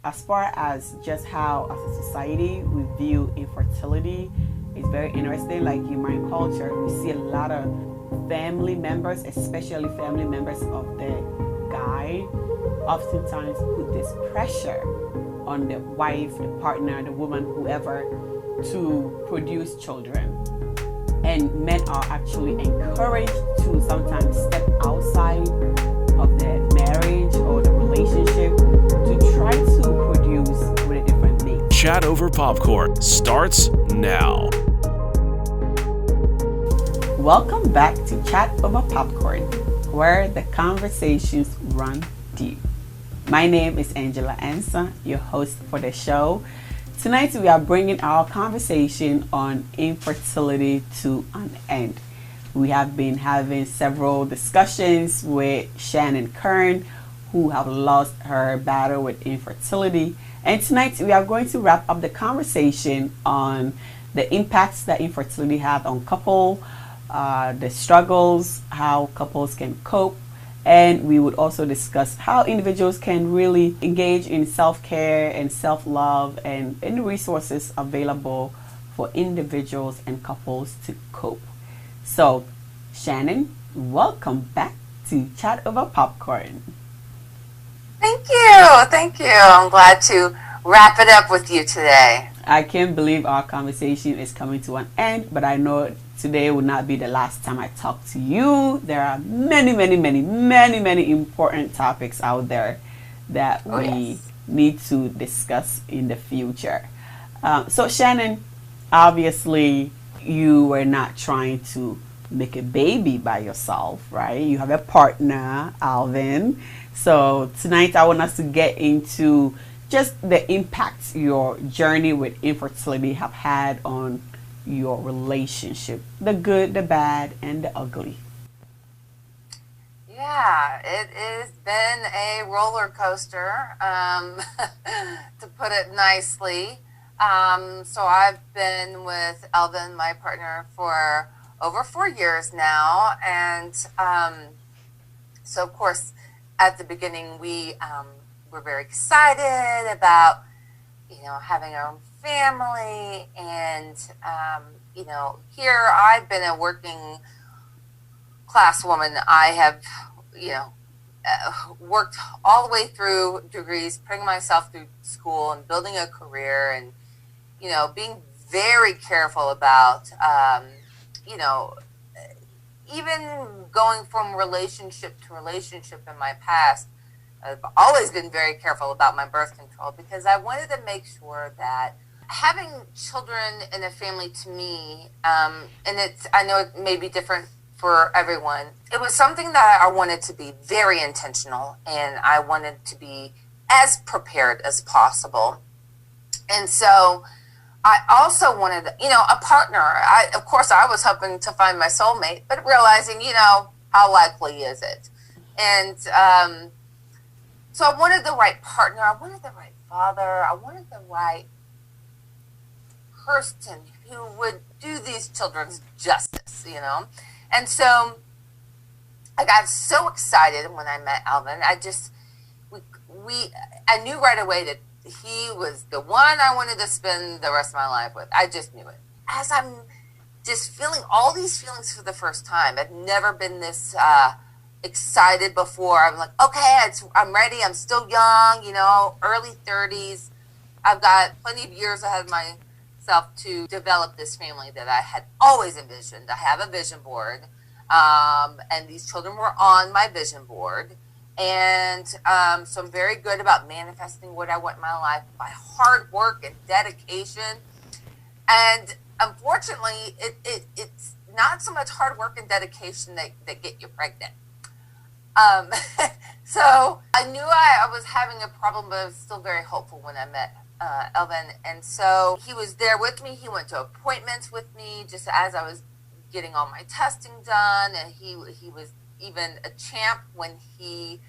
as far as just how as a society we view infertility is very interesting. Like in my culture, we see a lot of family members, especially family members of the guy, oftentimes put this pressure on the wife, the partner, the woman, whoever, to produce children. And men are actually encouraged to sometimes step outside of the marriage or the relationship to try to produce with a different mate. Chat Over Popcorn starts now. Welcome back to Chat Over Popcorn, where the conversations run deep. My name is Angela Ansa, your host for the show. Tonight we are bringing our conversation on infertility to an end. We have been having several discussions with Shannon Kern, who have lost her battle with infertility. And tonight we are going to wrap up the conversation on the impacts that infertility had on couple, the struggles, how couples can cope, and we would also discuss how individuals can really engage in self-care and self-love and any resources available for individuals and couples to cope. So, Shannon, welcome back to Chat Over Popcorn. Thank you. Thank you. I'm glad to wrap it up with you today. I can't believe our conversation is coming to an end, but I know today will not be the last time I talk to you. There are many important topics out there that we need to discuss in the future. So Shannon, obviously you were not trying to make a baby by yourself, right? You have a partner, Alvin. So tonight I want us to get into just the impacts your journey with infertility have had on your relationship, the good, the bad, and the ugly. Yeah, it has been a roller coaster, to put it nicely. So I've been with Elvin, my partner, for over 4 years now. And so, of course, at the beginning, we were very excited about, having our own family. And, here I've been a working class woman. I have, worked all the way through degrees, putting myself through school and building a career and, being very careful about, even going from relationship to relationship in my past. I've always been very careful about my birth control because I wanted to make sure that having children in a family, to me, and I know it may be different for everyone, it was something that I wanted to be very intentional, and I wanted to be as prepared as possible. And so I also wanted, a partner. Of course, I was hoping to find my soulmate, but realizing, how likely is it? And so I wanted the right partner. I wanted the right father. I wanted the right person who would do these children's justice, And so I got so excited when I met Alvin. I knew right away that he was the one I wanted to spend the rest of my life with. I just knew it. As I'm just feeling all these feelings for the first time, I've never been this excited before. I'm like, okay, I'm ready. I'm still young, early 30s. I've got plenty of years ahead of myself to develop this family that I had always envisioned. I have a vision board, and these children were on my vision board. And so I'm very good about manifesting what I want in my life by hard work and dedication. And unfortunately, it's not so much hard work and dedication that get you pregnant. So I knew I was having a problem, but I was still very hopeful when I met Elvin. And so he was there with me. He went to appointments with me just as I was getting all my testing done. And he was even a champ when he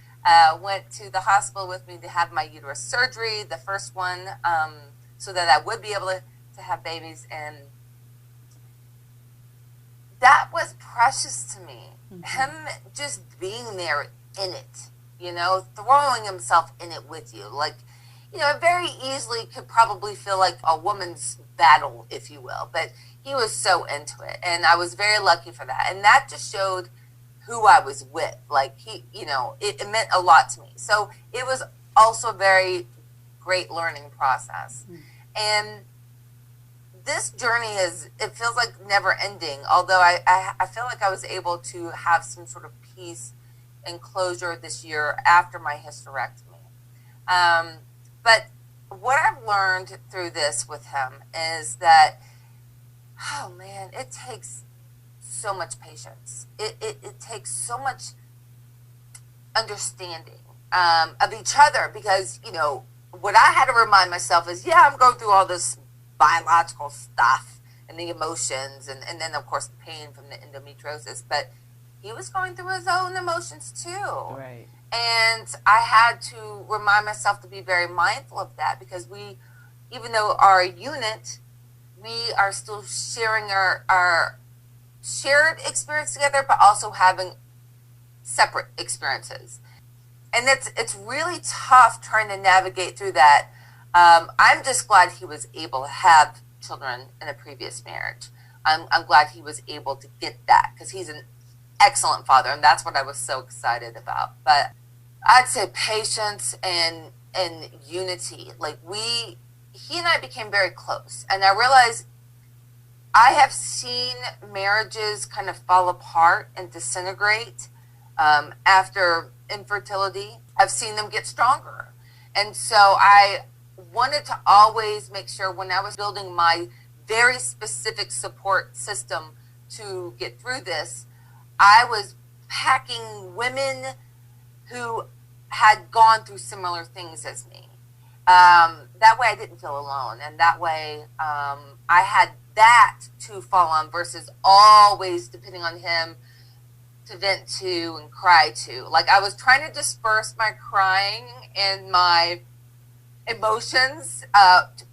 went to the hospital with me to have my uterus surgery, the first one, so that I would be able to have babies. And that was precious to me. Mm-hmm. Him just being there in it, throwing himself in it with you. Like, it very easily could probably feel like a woman's battle, if you will. But he was so into it, and I was very lucky for that. And that just showed who I was with. Like it meant a lot to me. So it was also a very great learning process. And this journey it feels like never ending, although I feel like I was able to have some sort of peace and closure this year after my hysterectomy. But what I've learned through this with him is that, oh man, it takes so much patience. It takes so much understanding of each other, because, what I had to remind myself is, yeah, I'm going through all this biological stuff and the emotions and then, of course, the pain from the endometriosis. But he was going through his own emotions, too. Right. And I had to remind myself to be very mindful of that, because even though our a unit, we are still sharing our shared experience together, but also having separate experiences. And it's really tough trying to navigate through that. I'm just glad he was able to have children in a previous marriage. I'm glad he was able to get that, because he's an excellent father, and that's what I was so excited about. But I'd say patience and unity. Like he and I became very close, and I realized I have seen marriages kind of fall apart and disintegrate after infertility. I've seen them get stronger. And so I wanted to always make sure, when I was building my very specific support system to get through this, I was packing women who had gone through similar things as me. That way I didn't feel alone. And that way I had that to fall on, versus always depending on him to vent to and cry to. Like, I was trying to disperse my crying and my emotions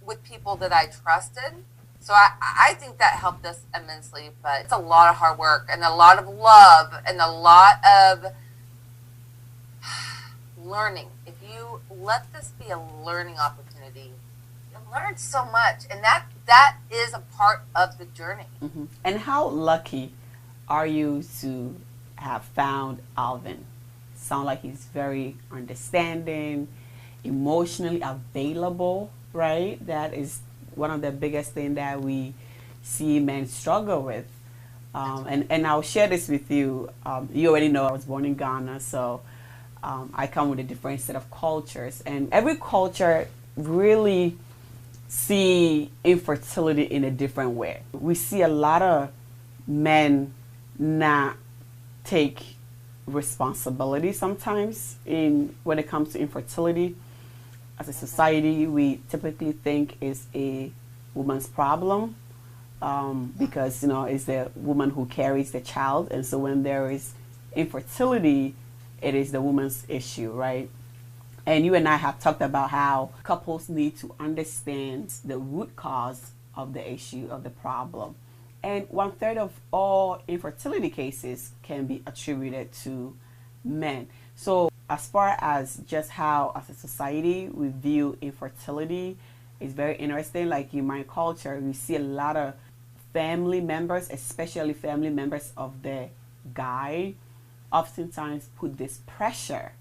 with people that I trusted. So I think that helped us immensely. But it's a lot of hard work and a lot of love and a lot of learning. If you let this be a learning opportunity, you'll learn so much. And that is a part of the journey. Mm-hmm. And how lucky are you to have found Alvin? Sound like he's very understanding, emotionally available, right? That is one of the biggest things that we see men struggle with. And I'll share this with you. You already know I was born in Ghana, so I come with a different set of cultures. And every culture really see infertility in a different way. We see a lot of men not take responsibility sometimes when it comes to infertility. As a society, we typically think it's a woman's problem because it's the woman who carries the child, and so when there is infertility, it is the woman's issue, right? And you and I have talked about how couples need to understand the root cause of the issue, of the problem. And 1/3 of all infertility cases can be attributed to men. So as far as just how, as a society, we view infertility, is very interesting. Like in my culture, we see a lot of family members, especially family members of the guy, oftentimes put this pressure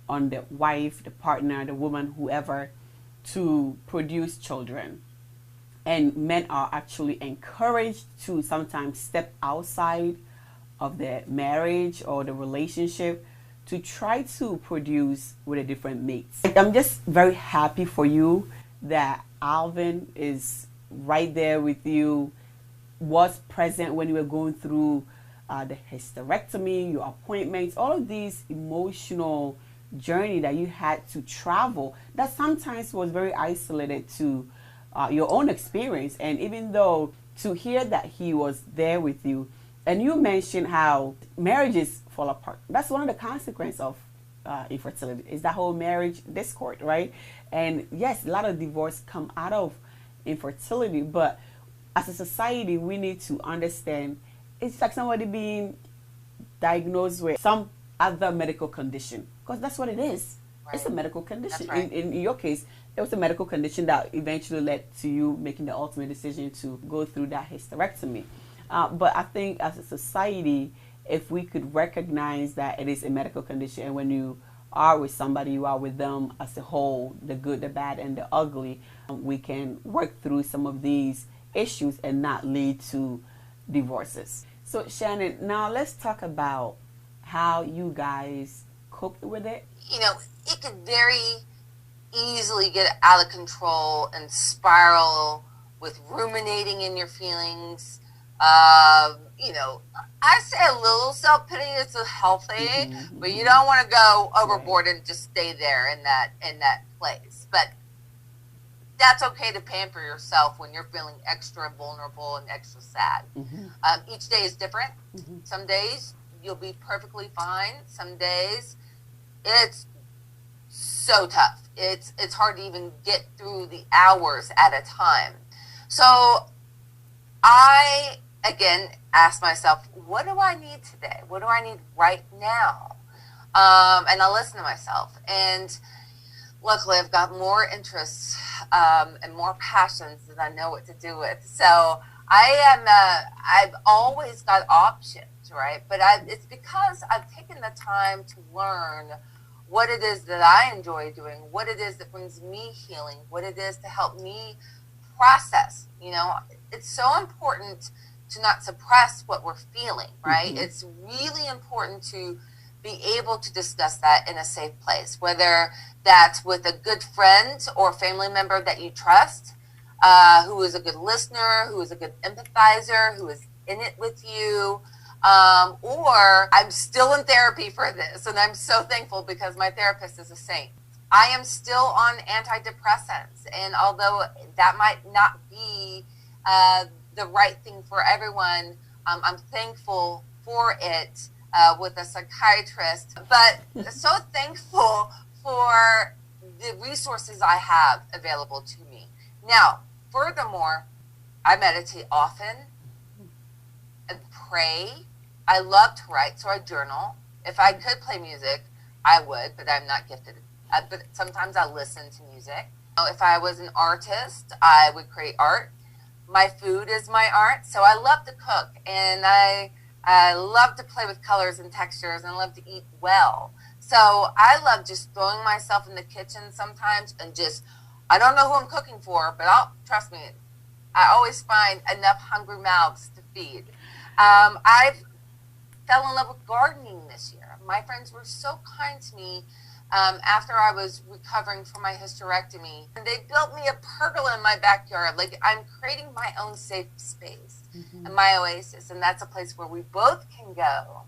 on the wife, the partner, the woman, whoever, to produce children. And men are actually encouraged to sometimes step outside of the marriage or the relationship to try to produce with a different mate. I'm just very happy for you that Alvin is right there with you, was present when you were going through the hysterectomy, your appointments, all of these emotional journey that you had to travel that sometimes was very isolated to your own experience. And even though to hear that he was there with you, and you mentioned how marriages fall apart, that's one of the consequences of infertility, is that whole marriage discord, right? And yes, a lot of divorce come out of infertility, but as a society we need to understand it's like somebody being diagnosed with some other medical condition, because that's what it is. Right. It's a medical condition. Right. In your case, it was a medical condition that eventually led to you making the ultimate decision to go through that hysterectomy. But I think as a society, if we could recognize that it is a medical condition, and when you are with somebody, you are with them as a whole, the good, the bad, and the ugly, we can work through some of these issues and not lead to divorces. So Shannon, now let's talk about how you guys coped with it. You know, it could very easily get out of control and spiral with ruminating in your feelings. You know, I say a little self-pity is healthy, but you don't want to go overboard and just stay there in that place. But that's okay to pamper yourself when you're feeling extra vulnerable and extra sad. Each day is different. Some days you'll be perfectly fine. Some days it's so tough. It's hard to even get through the hours at a time. So I, again, ask myself, what do I need today? What do I need right now? And I listen to myself. And luckily, I've got more interests and more passions that I know what to do with. So I've always got options, right? But it's because I've taken the time to learn what it is that I enjoy doing, what it is that brings me healing, what it is to help me process. You know, it's so important to not suppress what we're feeling, right? It's really important to be able to discuss that in a safe place, whether that's with a good friend or family member that you trust, who is a good listener, who is a good empathizer, who is in it with you. Or I'm still in therapy for this, and I'm so thankful because my therapist is a saint. I am still on antidepressants, and although that might not be the right thing for everyone, I'm thankful for it with a psychiatrist, but so thankful for the resources I have available to me. Now, furthermore, I meditate often and pray. I love to write, so I journal. If I could play music, I would, but I'm not gifted. But sometimes I listen to music. If I was an artist, I would create art. My food is my art, so I love to cook, and I love to play with colors and textures, and I love to eat well. So I love just throwing myself in the kitchen sometimes and just, I don't know who I'm cooking for, but trust me, I always find enough hungry mouths to feed. I've fell in love with gardening this year. My friends were so kind to me after I was recovering from my hysterectomy. And they built me a pergola in my backyard. Like, I'm creating my own safe space and my oasis. And that's a place where we both can go.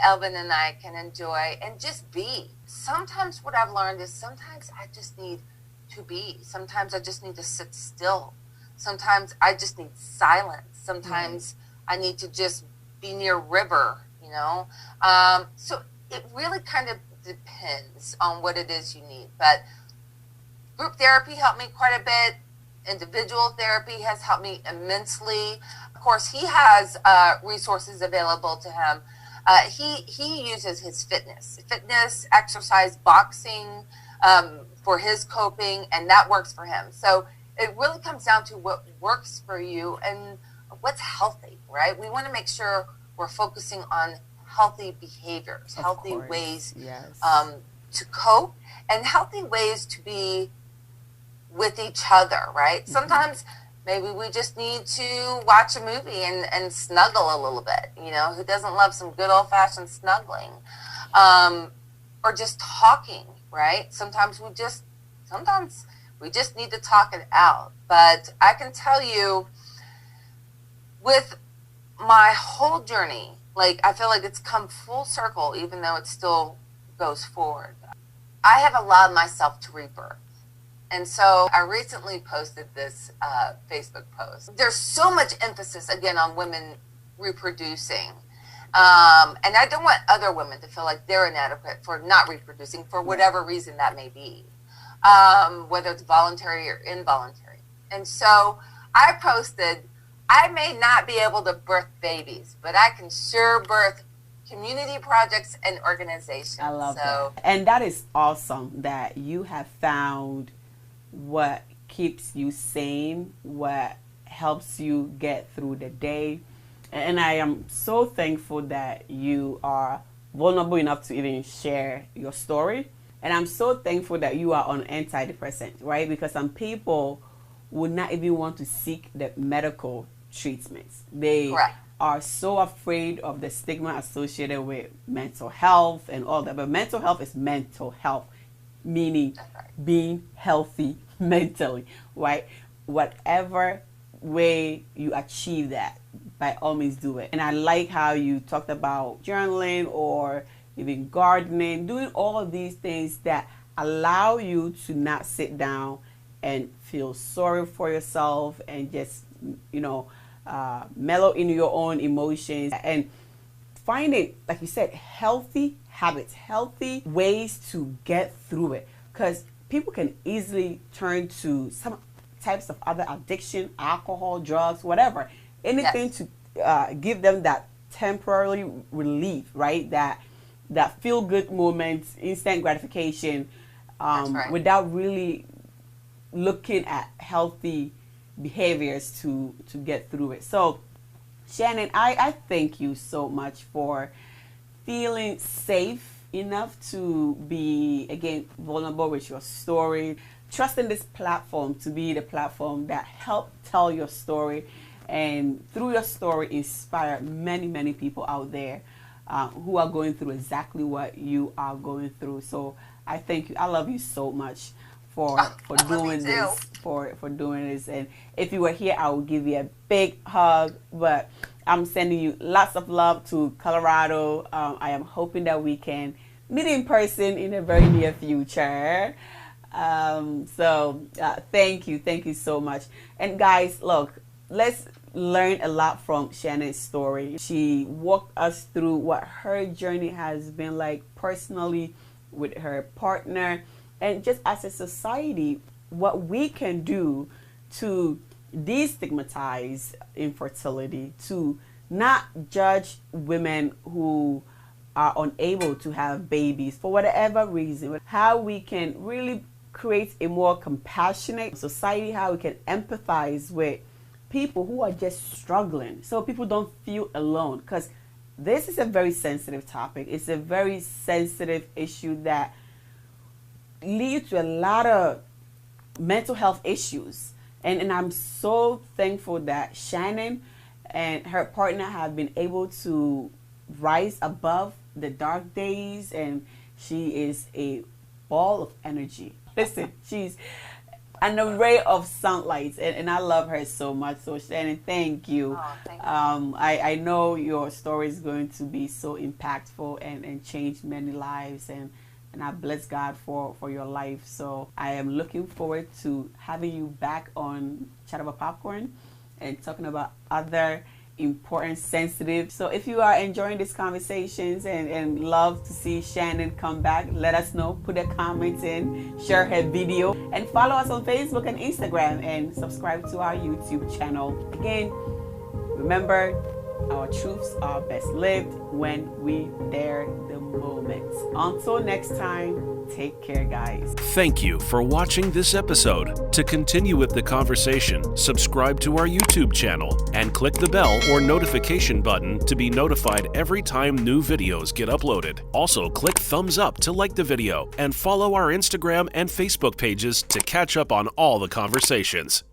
Elvin and I can enjoy and just be. Sometimes what I've learned is sometimes I just need to be. Sometimes I just need to sit still. Sometimes I just need silence. Sometimes I need to just be near a river, you know. So it really kind of depends on what it is you need. But group therapy helped me quite a bit. Individual therapy has helped me immensely. Of course, he has resources available to him. He uses his fitness, exercise, boxing for his coping, and that works for him. So it really comes down to what works for you and what's healthy, right? We want to make sure we're focusing on healthy behaviors, healthy ways to cope, and healthy ways to be with each other, right? Sometimes maybe we just need to watch a movie and snuggle a little bit. You know, who doesn't love some good old-fashioned snuggling? Or just talking, right? Sometimes we just need to talk it out. But I can tell you, with my whole journey, like, I feel like it's come full circle, even though it still goes forward. I have allowed myself to rebirth. And so I recently posted this Facebook post. There's so much emphasis, again, on women reproducing. And I don't want other women to feel like they're inadequate for not reproducing for whatever reason that may be, whether it's voluntary or involuntary. And so I posted, I may not be able to birth babies, but I can sure birth community projects and organizations. I love that. And that is awesome that you have found what keeps you sane, what helps you get through the day. And I am so thankful that you are vulnerable enough to even share your story. And I'm so thankful that you are on antidepressant, right? Because some people would not even want to seek the medical treatments. They are so afraid of the stigma associated with mental health and all that. But mental health is mental health, meaning being healthy mentally, right? Whatever way you achieve that, by all means do it. And I like how you talked about journaling or even gardening, doing all of these things that allow you to not sit down and feel sorry for yourself and just, mellow in your own emotions and finding, like you said, healthy habits, healthy ways to get through it. Because people can easily turn to some types of other addiction, alcohol, drugs, whatever, anything to give them that temporary relief, right? That feel good moments, instant gratification, without really looking at healthy behaviors to get through it. So Shannon, I thank you so much for feeling safe enough to be, again, vulnerable with your story, trusting this platform to be the platform that help tell your story, and through your story inspire many people out there who are going through exactly what you are going through. So I thank you. I love you so much for doing this, for doing this. And if you were here, I would give you a big hug, but I'm sending you lots of love to Colorado. I am hoping that we can meet in person in a very near future. Thank you so much. And guys, look, let's learn a lot from Shannon's story. She walked us through what her journey has been like personally with her partner, and just as a society, what we can do to destigmatize infertility, to not judge women who are unable to have babies for whatever reason, how we can really create a more compassionate society, how we can empathize with people who are just struggling so people don't feel alone. Because this is a very sensitive topic. It's a very sensitive issue that leads to a lot of mental health issues. And I'm so thankful that Shannon and her partner have been able to rise above the dark days, and she is a ball of energy. Listen, she's an array of sunlight, and I love her so much. So Shannon, thank you. Oh, thank you. I know your story is going to be so impactful and change many lives, and I bless God for your life. So I am looking forward to having you back on Chat Over Popcorn and talking about other important, sensitive. So if you are enjoying these conversations and love to see Shannon come back, let us know. Put a comment in, share her video, and follow us on Facebook and Instagram, and subscribe to our YouTube channel. Again, remember, our truths are best lived when we dare the moment. Until next time, take care, guys. Thank you for watching this episode. To continue with the conversation, subscribe to our YouTube channel and click the bell or notification button to be notified every time new videos get uploaded. Also, click thumbs up to like the video and follow our Instagram and Facebook pages to catch up on all the conversations.